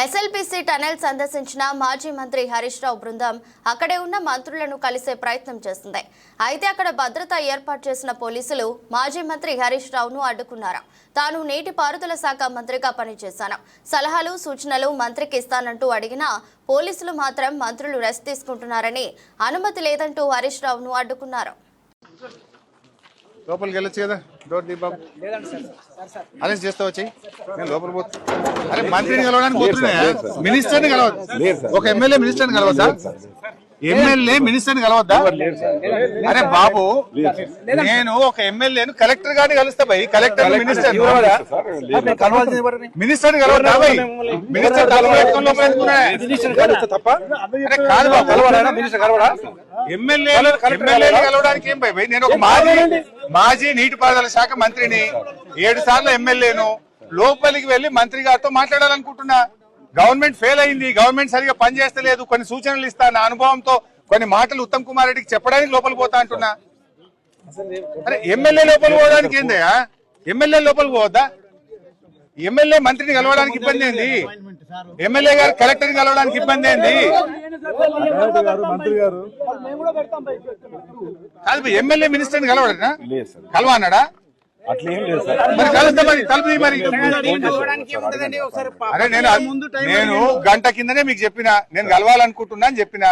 SLBC tunnel సందర్శించిన మాజీ మంత్రి హరీష్ రావు బృందం అక్కడే ఉన్న మంత్రులను కలిసే ప్రయత్నం చేసింది. అయితే అక్కడ భద్రత ఏర్పాటు చేసిన పోలీసులు మాజీ మంత్రి హరీష్ రావును అడ్డుకున్నారు. తాను నీటిపారుదల శాఖ మంత్రిగా పనిచేశాను, సలహాలు సూచనలు మంత్రికి ఇస్తానంటూ అడిగినా పోలీసులు మాత్రం మంత్రులు రెస్ట్ తీసుకుంటున్నారని, అనుమతి లేదంటూ హరీష్ రావును అడ్డుకున్నారు. లోపలికి వెళ్ళొచ్చు కదా, డోర్ దీపం అరెస్ట్ చేస్తావు వచ్చి నేను లోపల పోతా. అరే మంత్రిని కలవడానికి పోతున్నాయా? మినిస్టర్ని కలవద్దు. ఒక ఎమ్మెల్యే మినిస్టర్ని కలవద్దా? ఎమ్మెల్యే మినిస్టర్ని కలవద్దా? అరే బాబు, నేను ఒక ఎమ్మెల్యేను కలెక్టర్ గారిని కలుస్తా భయ్. కలెక్టర్ మినిస్టర్ మినిస్టర్ని కలవద్దా భయ్? మినిస్టర్ తప్ప కాదు బాబు. ఎమ్మెల్యేలు కలవడానికి ఏం భయ్? నేను ఒక మాజీ నీటిపారుదల శాఖ మంత్రిని, 7 సార్లు ఎమ్మెల్యేను. లోపలికి వెళ్లి మంత్రి గారితో మాట్లాడాలనుకుంటున్నా. గవర్నమెంట్ ఫెయిల్ అయింది, గవర్నమెంట్ సరిగా పనిచేస్తలేదు, కొన్ని సూచనలు ఇస్తా, నా అనుభవంతో కొన్ని మాటలు ఉత్తమ్ కుమార్ రెడ్డికి చెప్పడానికి లోపలికి పోతా అంటున్నా. అరే ఎమ్మెల్యే లోపలికి పోవడానికి ఏందయ్యా? ఎమ్మెల్యే లోపలికి పోవద్దా? ఎమ్మెల్యే మంత్రిని కలవడానికి ఇబ్బంది ఏంది? ఎమ్మెల్యే గారు కలెక్టర్ కలవడానికి ఇబ్బంది ఏంది? కాదు, ఎమ్మెల్యే మినిస్టర్ని కలవడనా? కలవన్నాడా? మరి కలుద్దా మరి? తలుపు మరి. అరే నేను గంట కిందనే మీకు చెప్పిన, నేను కలవాలనుకుంటున్నా అని చెప్పిన.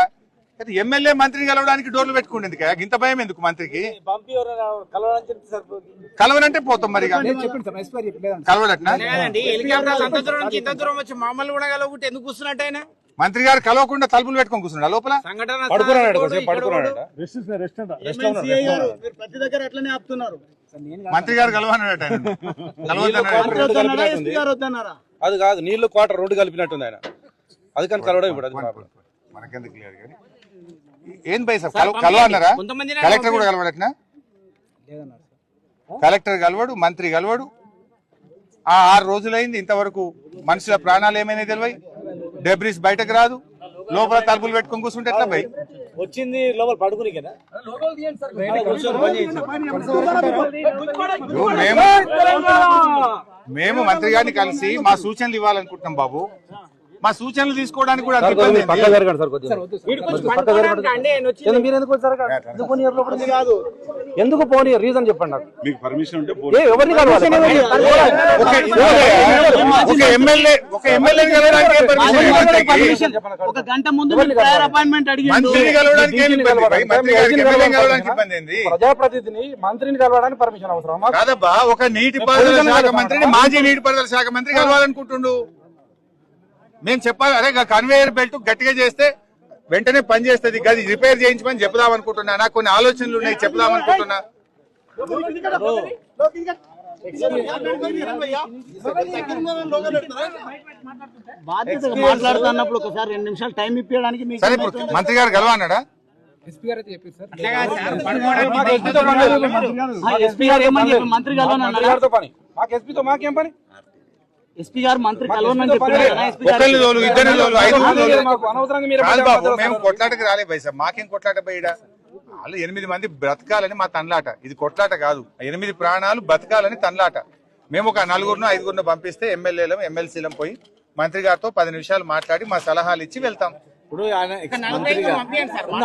ఎమ్మెల్యే మంత్రిని కలవడానికి డోర్లు పెట్టుకోండి ఎందుకు? ఇంత భయం ఎందుకు మంత్రికి? కలవనంటే పోతాం మరి. కలవడట్నా? మంత్రి గారు కలవకుండా తలుపులు పెట్టుకొని కూర్చున్నాడు లోపల. మంత్రి గారు కలవన్నాడట. అది కాదు, నీళ్లు క్వార్టర్ 2 కలిపినట్టుంది ఆయన. అది కానీ కలవడం ఇప్పుడు అది మనకెందుకు క్లియర్ కానీ ఏం భయ సార్? కలవన్నారా? కలెక్టర్ కూడా కలవడట్నా? కలెక్టర్ కలవడు, మంత్రి కలవడు. 6 రోజులైంది, ఇంతవరకు మనుషుల ప్రాణాలు ఏమైనా తెలియదు. డెబ్రిస్ బయటకు రాదు, లోపల తలుపులు పెట్టుకొని కూర్చుంటే ఎట్లా భయ్? వచ్చింది లోపల పడుకుని కదా. మేము మంత్రి గారిని కలిసి మా సూచనలు ఇవ్వాలనుకుంటున్నాం బాబు. మా సూచనలు తీసుకోవడానికి కూడా ఎందుకు పోనీ రీజన్ చెప్పండి నాకు. మీకు పర్మిషన్ ఉంటే ఒక గంట ముందు అపాయింట్మెంట్ అడిగి ప్రజాప్రతినిధిని మంత్రిని కలవడానికి పర్మిషన్ అవసరం కాదబ్బా. ఒక నీటిపారుదల శాఖ మంత్రిని మాజీ నీటిపారుదల శాఖ మంత్రి కలవాలనుకుంటుండు. మేము చెప్పాలి, అరే కన్వేయర్ బెల్ట్ గట్టిగా చేస్తే వెంటనే పని చేస్తుంది, గది రిపేర్ చేయించమని చెప్దాం అనుకుంటున్నా. నాకు కొన్ని ఆలోచనలు ఉన్నాయి, చెప్దాం అనుకుంటున్నా. మాట్లాడుతున్నప్పుడు ఒకసారి 2 నిమిషాలు టైం ఇప్పించడానికి సరే. మంత్రి గారు కలవన్నాడా? ఎస్పీ గారు ఏమని చెప్పి మంత్రి కలవనన్నారా? మాకు ఎస్పీతో మాకేం పని? ఎస్పీ గారు మంత్రి కలవనని మేము కొట్లాటకి రాలే పైసా. మాకేం కొట్లాట పోయిడా? వాళ్ళు 8 మంది బ్రతకాలని మా తన్లాట. ఇది కొట్లాట కాదు, 8 ప్రాణాలు బతకాలని తన్లాట. మేము ఒక 4 5 పంపిస్తే ఎమ్మెల్యేలం ఎమ్మెల్సీలం పోయి మంత్రి గారితో 10 నిమిషాలు మాట్లాడి మా సలహాలు ఇచ్చి వెళ్తాం. ఇప్పుడు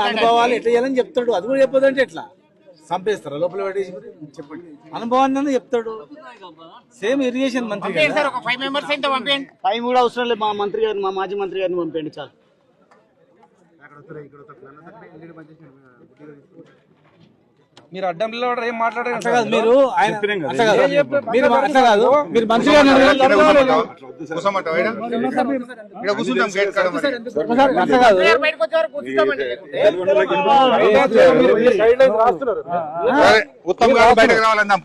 అనుభవాలు ఎట్లా చేయాలని చెప్తాడు, అది కూడా చెప్పదంటే ఎట్లా చంపేస్తారా లోపల పెట్టేసి? చెప్పండి, అనుభవాన్ని చెప్తాడు. సేమ్ ఇరిగేషన్ మంత్రి 5 కూడా అవసరం లేదు. మా మంత్రి గారిని, మా మాజీ మంత్రి గారిని పంపండి చాలు. మీరు అడ్డం ఏం మాట్లాడారు? మీరు మీరు మంత్రి గారిని ఉత్తమ్ గారు బయటకు రావాలన్నా